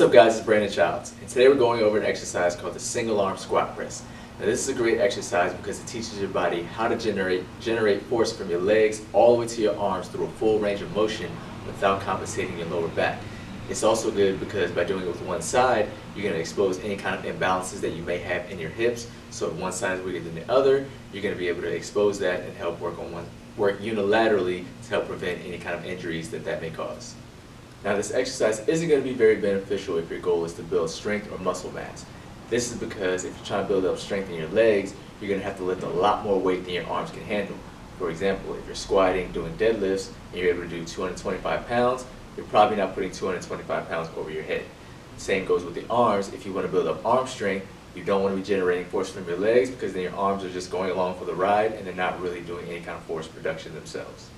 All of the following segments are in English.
What's up guys, it's Brandon Childs, and today we're going over an exercise called the single arm squat press. Now this is a great exercise because it teaches your body how to generate force from your legs all the way to your arms through a full range of motion without compensating your lower back. It's also good because by doing it with one side, you're going to expose any kind of imbalances that you may have in your hips. So if one side is weaker than the other, you're going to be able to expose that and help work unilaterally to help prevent any kind of injuries that may cause. Now this exercise isn't going to be very beneficial if your goal is to build strength or muscle mass. This is because if you're trying to build up strength in your legs, you're going to have to lift a lot more weight than your arms can handle. For example, if you're squatting, doing deadlifts, and you're able to do 225 pounds, you're probably not putting 225 pounds over your head. Same goes with the arms. If you want to build up arm strength, you don't want to be generating force from your legs because then your arms are just going along for the ride and they're not really doing any kind of force production themselves.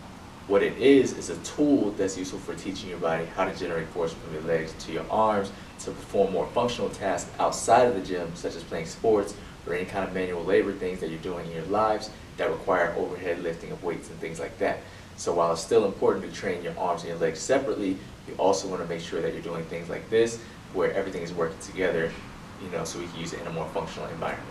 What it is a tool that's useful for teaching your body how to generate force from your legs to your arms to perform more functional tasks outside of the gym, such as playing sports or any kind of manual labor things that you're doing in your lives that require overhead lifting of weights and things like that. So while it's still important to train your arms and your legs separately, you also want to make sure that you're doing things like this where everything is working together, so we can use it in a more functional environment.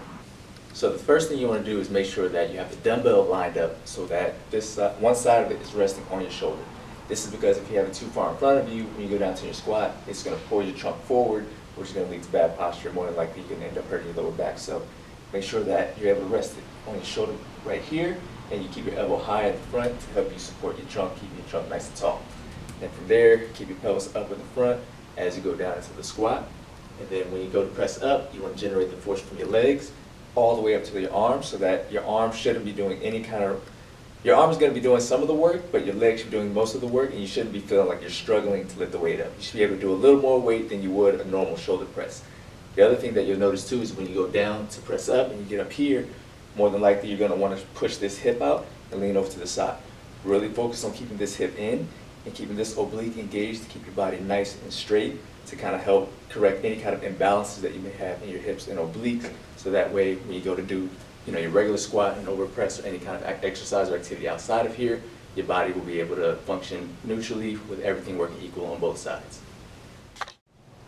So the first thing you want to do is make sure that you have the dumbbell lined up so that this one side of it is resting on your shoulder. This is because if you have it too far in front of you, when you go down to your squat, it's going to pull your trunk forward, which is going to lead to bad posture. More than likely, you're going to end up hurting your lower back. So make sure that you're able to rest it on your shoulder right here, and you keep your elbow high at the front to help you support your trunk, keeping your trunk nice and tall. And from there, keep your pelvis up in the front as you go down into the squat. And then when you go to press up, you want to generate the force from your legs all the way up to your arms, so that your arms shouldn't be doing your arm is going to be doing some of the work, but your legs should be doing most of the work, and you shouldn't be feeling like you're struggling to lift the weight up. You should be able to do a little more weight than you would a normal shoulder press. The other thing that you'll notice too is when you go down to press up and you get up here, more than likely you're going to want to push this hip out and lean over to the side. Really focus on keeping this hip in and keeping this oblique engaged to keep your body nice and straight to kind of help correct any kind of imbalances that you may have in your hips and obliques. So that way when you go to do your regular squat and over press or any kind of exercise or activity outside of here, your body will be able to function neutrally with everything working equal on both sides.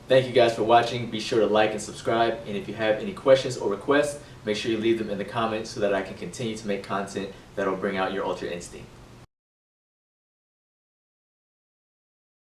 Thank you guys for watching. Be sure to like and subscribe, and if you have any questions or requests, make sure you leave them in the comments so that I can continue to make content that will bring out your ultra instinct.